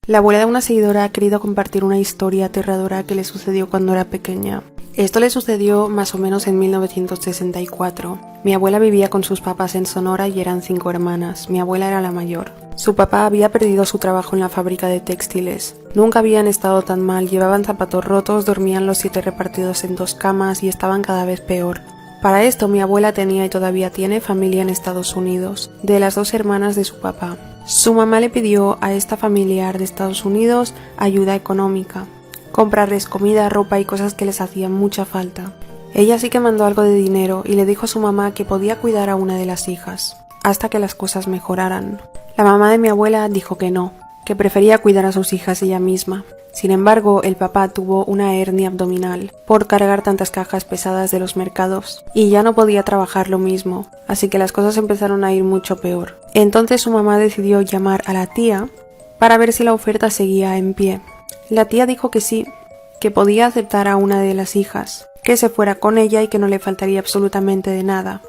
La abuela de una seguidora ha querido compartir una historia aterradora que le sucedió cuando era pequeña. Esto le sucedió más o menos en 1964. Mi abuela vivía con sus papás en Sonora y eran 5 hermanas. Mi abuela era la mayor. Su papá había perdido su trabajo en la fábrica de textiles. Nunca habían estado tan mal, llevaban zapatos rotos, dormían los 7 repartidos en 2 camas y estaban cada vez peor. Para esto mi abuela tenía y todavía tiene familia en Estados Unidos, de las 2 hermanas de su papá. Su mamá le pidió a esta familiar de Estados Unidos ayuda económica, comprarles comida, ropa y cosas que les hacían mucha falta. Ella sí que mandó algo de dinero y le dijo a su mamá que podía cuidar a una de las hijas, hasta que las cosas mejoraran. La mamá de mi abuela dijo que no, que prefería cuidar a sus hijas ella misma. Sin embargo, el papá tuvo una hernia abdominal por cargar tantas cajas pesadas de los mercados y ya no podía trabajar lo mismo, así que las cosas empezaron a ir mucho peor. Entonces su mamá decidió llamar a la tía para ver si la oferta seguía en pie. La tía dijo que sí, que podía aceptar a una de las hijas, que se fuera con ella y que no le faltaría absolutamente de nada.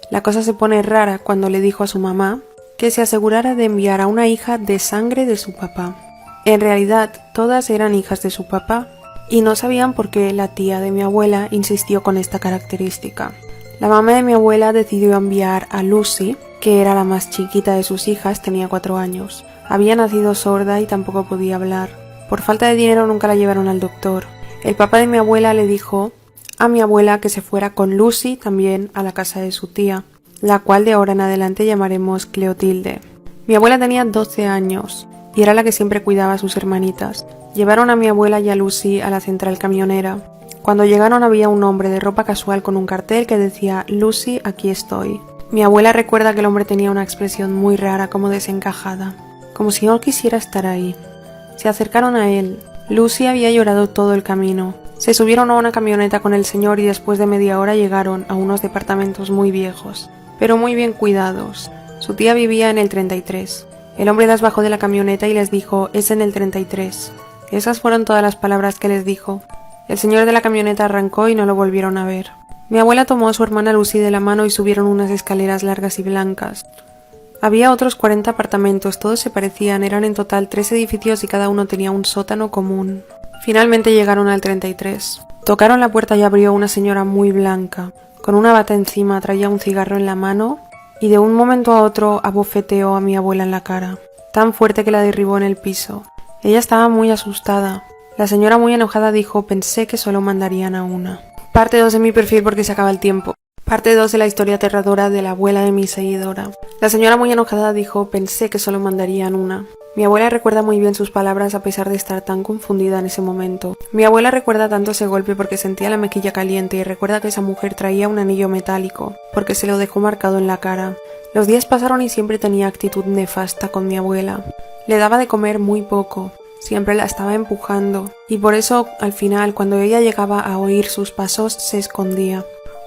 La cosa se pone rara cuando le dijo a su mamá que se asegurara de enviar a una hija de sangre de su papá. En realidad, todas eran hijas de su papá, y no sabían por qué la tía de mi abuela insistió con esta característica. La mamá de mi abuela decidió enviar a Lucy, que era la más chiquita de sus hijas, tenía 4 años. Había nacido sorda y tampoco podía hablar. Por falta de dinero nunca la llevaron al doctor. El papá de mi abuela le dijo a mi abuela que se fuera con Lucy también a la casa de su tía, la cual de ahora en adelante llamaremos Cleotilde. Mi abuela tenía 12 años. Y era la que siempre cuidaba a sus hermanitas. Llevaron a mi abuela y a Lucy a la central camionera. Cuando llegaron había un hombre de ropa casual con un cartel que decía «Lucy, aquí estoy». Mi abuela recuerda que el hombre tenía una expresión muy rara, como desencajada, como si no quisiera estar ahí. Se acercaron a él. Lucy había llorado todo el camino. Se subieron a una camioneta con el señor y después de media hora llegaron a unos departamentos muy viejos, pero muy bien cuidados. Su tía vivía en el 33. El hombre las bajó de la camioneta y les dijo, es en el 33. Esas fueron todas las palabras que les dijo. El señor de la camioneta arrancó y no lo volvieron a ver. Mi abuela tomó a su hermana Lucy de la mano y subieron unas escaleras largas y blancas. Había otros 40 apartamentos, todos se parecían, eran en total 3 edificios y cada uno tenía un sótano común. Finalmente llegaron al 33. Tocaron la puerta y abrió una señora muy blanca. Con una bata encima, traía un cigarro en la mano y de un momento a otro abofeteó a mi abuela en la cara, tan fuerte que la derribó en el piso. Ella estaba muy asustada. La señora muy enojada dijo, pensé que solo mandarían a una. Parte 2 de mi perfil porque se acaba el tiempo. Parte 2 de la historia aterradora de la abuela de mi seguidora. La señora muy enojada dijo, pensé que solo mandarían una. Mi abuela recuerda muy bien sus palabras a pesar de estar tan confundida en ese momento. Mi abuela recuerda tanto ese golpe porque sentía la mejilla caliente y recuerda que esa mujer traía un anillo metálico, porque se lo dejó marcado en la cara. Los días pasaron y siempre tenía actitud nefasta con mi abuela. Le daba de comer muy poco, siempre la estaba empujando, y por eso al final cuando ella llegaba a oír sus pasos se escondía.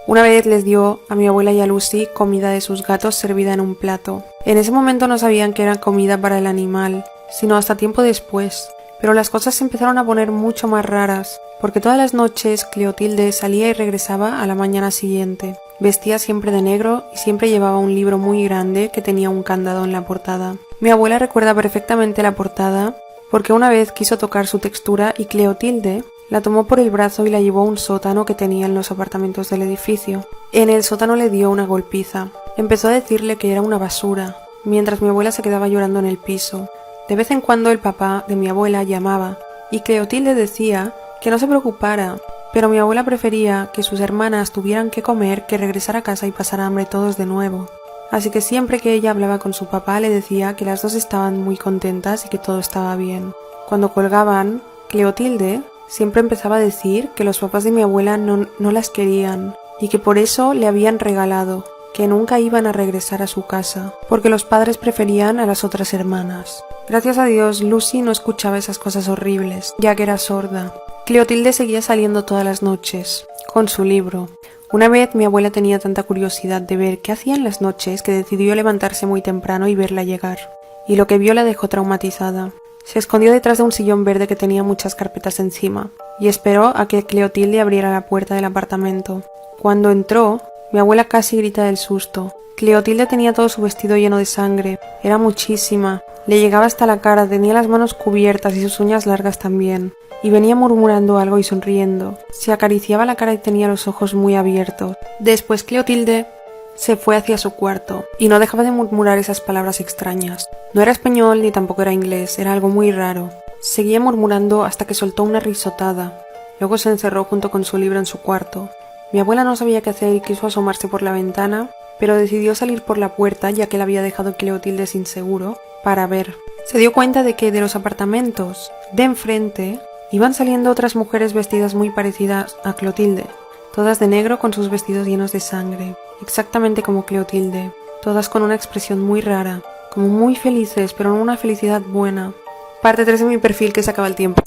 Una vez les dio a mi abuela y a Lucy comida de sus gatos servida en un plato. En ese momento no sabían que era comida para el animal, sino hasta tiempo después. Pero las cosas se empezaron a poner mucho más raras, porque todas las noches Cleotilde salía y regresaba a la mañana siguiente. Vestía siempre de negro y siempre llevaba un libro muy grande que tenía un candado en la portada. Mi abuela recuerda perfectamente la portada porque una vez quiso tocar su textura y Cleotilde la tomó por el brazo y la llevó a un sótano que tenía en los apartamentos del edificio. En el sótano le dio una golpiza. Empezó a decirle que era una basura, mientras mi abuela se quedaba llorando en el piso. De vez en cuando el papá de mi abuela llamaba, y Cleotilde decía que no se preocupara, pero mi abuela prefería que sus hermanas tuvieran que comer que regresar a casa y pasar hambre todos de nuevo. Así que siempre que ella hablaba con su papá le decía que las dos estaban muy contentas y que todo estaba bien. Cuando colgaban, Cleotilde siempre empezaba a decir que los papás de mi abuela no las querían y que por eso le habían regalado, que nunca iban a regresar a su casa, porque los padres preferían a las otras hermanas. Gracias a Dios, Lucy no escuchaba esas cosas horribles, ya que era sorda. Cleotilde seguía saliendo todas las noches, con su libro. Una vez mi abuela tenía tanta curiosidad de ver qué hacía en las noches que decidió levantarse muy temprano y verla llegar. Y lo que vio la dejó traumatizada. Se escondió detrás de un sillón verde que tenía muchas carpetas encima, y esperó a que Cleotilde abriera la puerta del apartamento. Cuando entró, mi abuela casi grita del susto. Cleotilde tenía todo su vestido lleno de sangre, era muchísima, le llegaba hasta la cara, tenía las manos cubiertas y sus uñas largas también, y venía murmurando algo y sonriendo. Se acariciaba la cara y tenía los ojos muy abiertos. Después Cleotilde se fue hacia su cuarto, y no dejaba de murmurar esas palabras extrañas. No era español ni tampoco era inglés, era algo muy raro. Seguía murmurando hasta que soltó una risotada. Luego se encerró junto con su libro en su cuarto. Mi abuela no sabía qué hacer y quiso asomarse por la ventana, pero decidió salir por la puerta ya que la había dejado Cleotilde sin seguro, para ver. Se dio cuenta de que de los apartamentos de enfrente iban saliendo otras mujeres vestidas muy parecidas a Clotilde, todas de negro con sus vestidos llenos de sangre, exactamente como Cleotilde, todas con una expresión muy rara, como muy felices, pero no una felicidad buena. Parte 3 de mi perfil que se acaba el tiempo.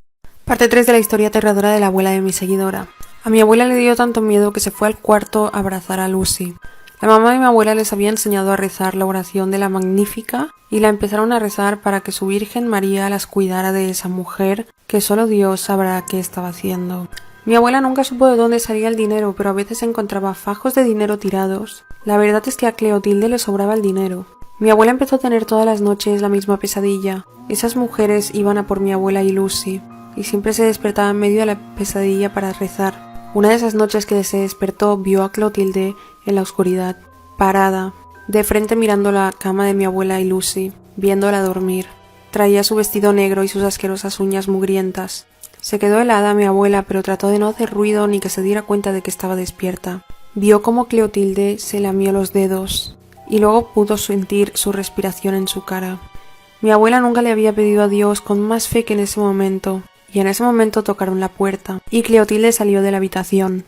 Parte 3 de la historia aterradora de la abuela de mi seguidora. A mi abuela le dio tanto miedo que se fue al cuarto a abrazar a Lucy. La mamá de mi abuela les había enseñado a rezar la oración de la Magnífica y la empezaron a rezar para que su Virgen María las cuidara de esa mujer que solo Dios sabrá qué estaba haciendo. Mi abuela nunca supo de dónde salía el dinero, pero a veces encontraba fajos de dinero tirados. La verdad es que a Cleotilde le sobraba el dinero. Mi abuela empezó a tener todas las noches la misma pesadilla. Esas mujeres iban a por mi abuela y Lucy, y siempre se despertaba en medio de la pesadilla para rezar. Una de esas noches que se despertó vio a Clotilde en la oscuridad, parada, de frente mirando la cama de mi abuela y Lucy, viéndola dormir. Traía su vestido negro y sus asquerosas uñas mugrientas. Se quedó helada mi abuela, pero trató de no hacer ruido ni que se diera cuenta de que estaba despierta. Vio cómo Cleotilde se lamió los dedos y luego pudo sentir su respiración en su cara. Mi abuela nunca le había pedido a Dios con más fe que en ese momento. Y en ese momento tocaron la puerta, y Cleotilde salió de la habitación.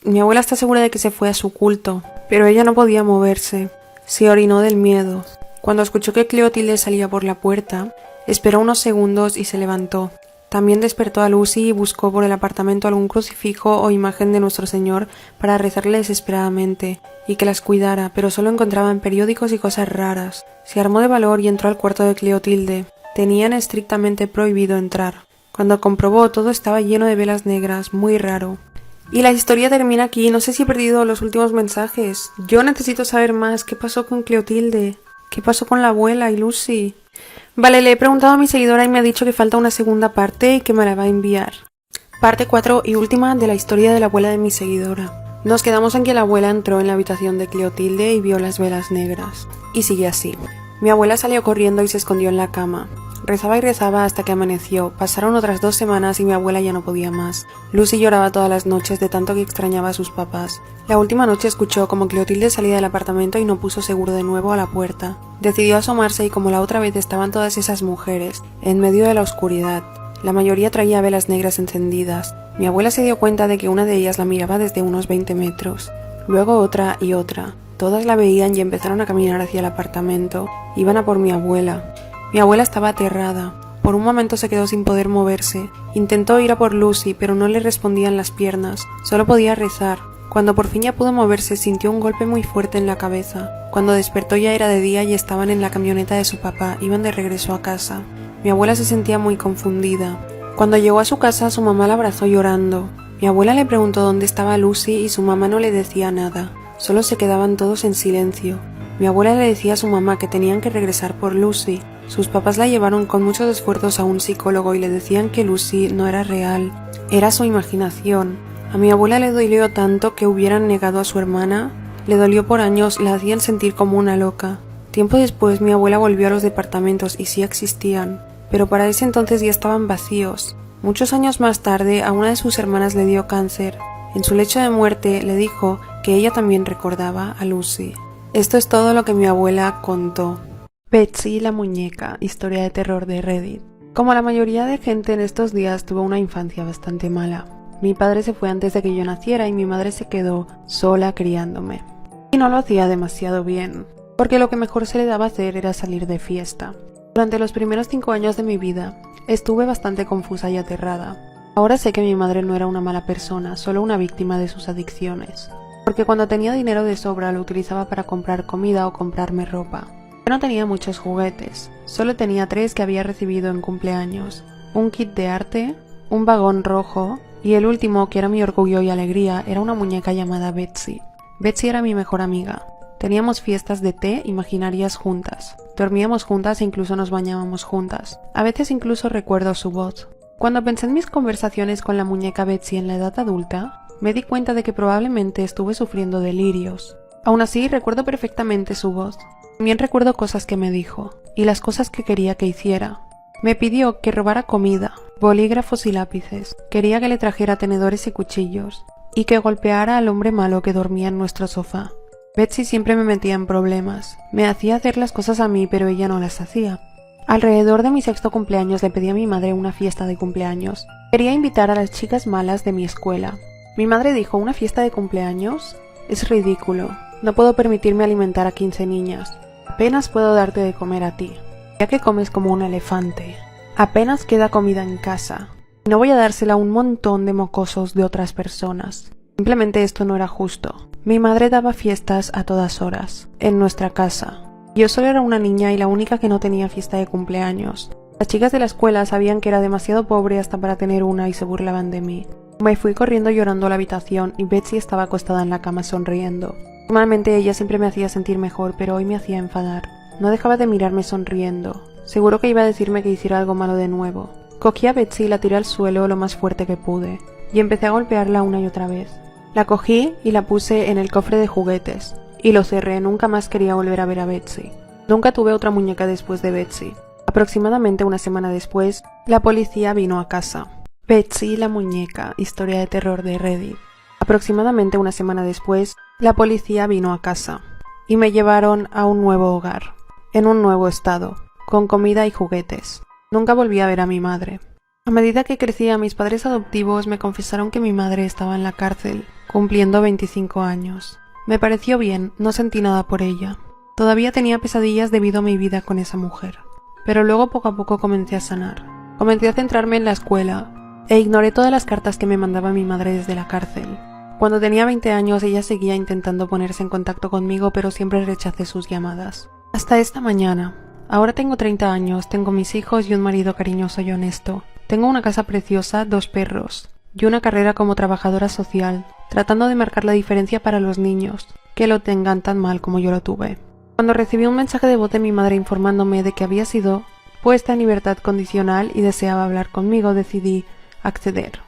Mi abuela está segura de que se fue a su culto, pero ella no podía moverse. Se orinó del miedo. Cuando escuchó que Cleotilde salía por la puerta, esperó unos segundos y se levantó. También despertó a Lucy y buscó por el apartamento algún crucifijo o imagen de Nuestro Señor para rezarle desesperadamente y que las cuidara, pero solo encontraba en periódicos y cosas raras. Se armó de valor y entró al cuarto de Cleotilde. Tenían estrictamente prohibido entrar. Cuando comprobó, todo estaba lleno de velas negras, muy raro. Y la historia termina aquí, no sé si he perdido los últimos mensajes. Yo necesito saber más, ¿qué pasó con Cleotilde? ¿Qué pasó con la abuela y Lucy? Vale, le he preguntado a mi seguidora y me ha dicho que falta una segunda parte y que me la va a enviar. Parte 4 y última de la historia de la abuela de mi seguidora. Nos quedamos en que la abuela entró en la habitación de Cleotilde y vio las velas negras. Y sigue así. Mi abuela salió corriendo y se escondió en la cama. Rezaba y rezaba hasta que amaneció. Pasaron otras 2 semanas y mi abuela ya no podía más. Lucy lloraba todas las noches de tanto que extrañaba a sus papás. La última noche escuchó como Cleotilde salía del apartamento y no puso seguro de nuevo a la puerta. Decidió asomarse y como la otra vez estaban todas esas mujeres, en medio de la oscuridad. La mayoría traía velas negras encendidas. Mi abuela se dio cuenta de que una de ellas la miraba desde unos 20 metros. Luego otra y otra. Todas la veían y empezaron a caminar hacia el apartamento. Iban a por mi abuela. Mi abuela estaba aterrada. Por un momento se quedó sin poder moverse. Intentó ir a por Lucy, pero no le respondían las piernas. Solo podía rezar. Cuando por fin ya pudo moverse, sintió un golpe muy fuerte en la cabeza. Cuando despertó ya era de día y estaban en la camioneta de su papá. Iban de regreso a casa. Mi abuela se sentía muy confundida. Cuando llegó a su casa, su mamá la abrazó llorando. Mi abuela le preguntó dónde estaba Lucy y su mamá no le decía nada. Solo se quedaban todos en silencio. Mi abuela le decía a su mamá que tenían que regresar por Lucy. Sus papás la llevaron con muchos esfuerzos a un psicólogo y le decían que Lucy no era real, era su imaginación. A mi abuela le dolió tanto que hubieran negado a su hermana, le dolió por años, la hacían sentir como una loca. Tiempo después mi abuela volvió a los departamentos y sí existían, pero para ese entonces ya estaban vacíos. Muchos años más tarde a una de sus hermanas le dio cáncer. En su lecho de muerte le dijo que ella también recordaba a Lucy. Esto es todo lo que mi abuela contó. Betsy la muñeca, historia de terror de Reddit. Como la mayoría de gente en estos días tuve una infancia bastante mala. Mi padre se fue antes de que yo naciera y mi madre se quedó sola criándome. Y no lo hacía demasiado bien, porque lo que mejor se le daba hacer era salir de fiesta. Durante los primeros 5 años de mi vida, estuve bastante confusa y aterrada. Ahora sé que mi madre no era una mala persona, solo una víctima de sus adicciones. Porque cuando tenía dinero de sobra lo utilizaba para comprar comida o comprarme ropa. Yo no tenía muchos juguetes, solo tenía 3 que había recibido en cumpleaños. Un kit de arte, un vagón rojo y el último, que era mi orgullo y alegría, era una muñeca llamada Betsy. Betsy era mi mejor amiga. Teníamos fiestas de té imaginarias juntas. Dormíamos juntas e incluso nos bañábamos juntas. A veces incluso recuerdo su voz. Cuando pensé en mis conversaciones con la muñeca Betsy en la edad adulta, me di cuenta de que probablemente estuve sufriendo delirios. Aún así, recuerdo perfectamente su voz. También recuerdo cosas que me dijo, y las cosas que quería que hiciera. Me pidió que robara comida, bolígrafos y lápices. Quería que le trajera tenedores y cuchillos, y que golpeara al hombre malo que dormía en nuestro sofá. Betsy siempre me metía en problemas. Me hacía hacer las cosas a mí, pero ella no las hacía. Alrededor de mi 6º cumpleaños le pedí a mi madre una fiesta de cumpleaños. Quería invitar a las chicas malas de mi escuela. Mi madre dijo, ¿una fiesta de cumpleaños? Es ridículo. No puedo permitirme alimentar a 15 niñas. Apenas puedo darte de comer a ti, ya que comes como un elefante. Apenas queda comida en casa. No voy a dársela a un montón de mocosos de otras personas. Simplemente esto no era justo. Mi madre daba fiestas a todas horas, en nuestra casa. Yo solo era una niña y la única que no tenía fiesta de cumpleaños. Las chicas de la escuela sabían que era demasiado pobre hasta para tener una y se burlaban de mí. Me fui corriendo llorando a la habitación y Betsy estaba acostada en la cama sonriendo. Normalmente ella siempre me hacía sentir mejor, pero hoy me hacía enfadar. No dejaba de mirarme sonriendo. Seguro que iba a decirme que hiciera algo malo de nuevo. Cogí a Betsy y la tiré al suelo lo más fuerte que pude, y empecé a golpearla una y otra vez. La cogí y la puse en el cofre de juguetes, y lo cerré. Nunca más quería volver a ver a Betsy. Nunca tuve otra muñeca después de Betsy. Aproximadamente una semana después, la policía vino a casa. Betsy la muñeca, historia de terror de Reddit. Aproximadamente una semana después, la policía vino a casa, y me llevaron a un nuevo hogar, en un nuevo estado, con comida y juguetes. Nunca volví a ver a mi madre. A medida que crecía, mis padres adoptivos me confesaron que mi madre estaba en la cárcel, cumpliendo 25 años. Me pareció bien, no sentí nada por ella. Todavía tenía pesadillas debido a mi vida con esa mujer. Pero luego poco a poco comencé a sanar. Comencé a centrarme en la escuela, e ignoré todas las cartas que me mandaba mi madre desde la cárcel. Cuando tenía 20 años, ella seguía intentando ponerse en contacto conmigo, pero siempre rechacé sus llamadas. Hasta esta mañana. Ahora tengo 30 años, tengo mis hijos y un marido cariñoso y honesto. Tengo una casa preciosa, 2 perros, y una carrera como trabajadora social, tratando de marcar la diferencia para los niños, que lo tengan tan mal como yo lo tuve. Cuando recibí un mensaje de voz de mi madre informándome de que había sido puesta en libertad condicional y deseaba hablar conmigo, decidí acceder.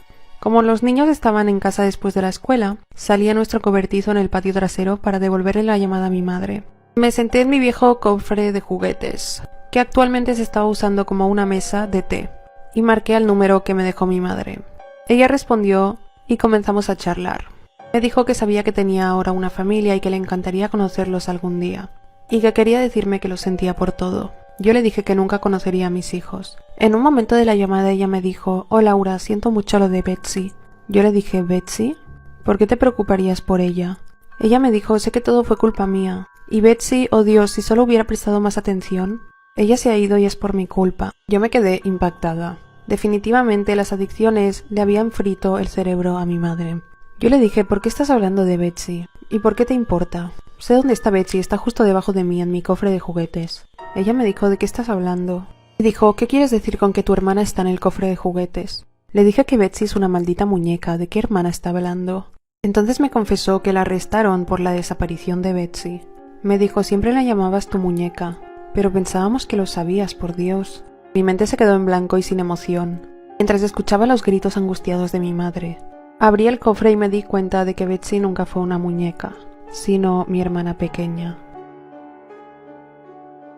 Como los niños estaban en casa después de la escuela, salí a nuestro cobertizo en el patio trasero para devolverle la llamada a mi madre. Me senté en mi viejo cofre de juguetes, que actualmente se estaba usando como una mesa de té, y marqué el número que me dejó mi madre. Ella respondió y comenzamos a charlar. Me dijo que sabía que tenía ahora una familia y que le encantaría conocerlos algún día, y que quería decirme que lo sentía por todo. Yo le dije que nunca conocería a mis hijos. En un momento de la llamada ella me dijo, «Oh Laura, siento mucho lo de Betsy». Yo le dije, «¿Betsy? ¿Por qué te preocuparías por ella?» Ella me dijo, «Sé que todo fue culpa mía. Y Betsy, oh Dios, si solo hubiera prestado más atención. Ella se ha ido y es por mi culpa». Yo me quedé impactada. Definitivamente las adicciones le habían frito el cerebro a mi madre. Yo le dije, «¿Por qué estás hablando de Betsy? ¿Y por qué te importa? Sé dónde está Betsy, está justo debajo de mí en mi cofre de juguetes». Ella me dijo, «¿De qué estás hablando?» Y dijo, «¿Qué quieres decir con que tu hermana está en el cofre de juguetes?» Le dije que Betsy es una maldita muñeca. ¿De qué hermana está hablando? Entonces me confesó que la arrestaron por la desaparición de Betsy. Me dijo, «Siempre la llamabas tu muñeca, pero pensábamos que lo sabías, por Dios». Mi mente se quedó en blanco y sin emoción, mientras escuchaba los gritos angustiados de mi madre. Abrí el cofre y me di cuenta de que Betsy nunca fue una muñeca, sino mi hermana pequeña.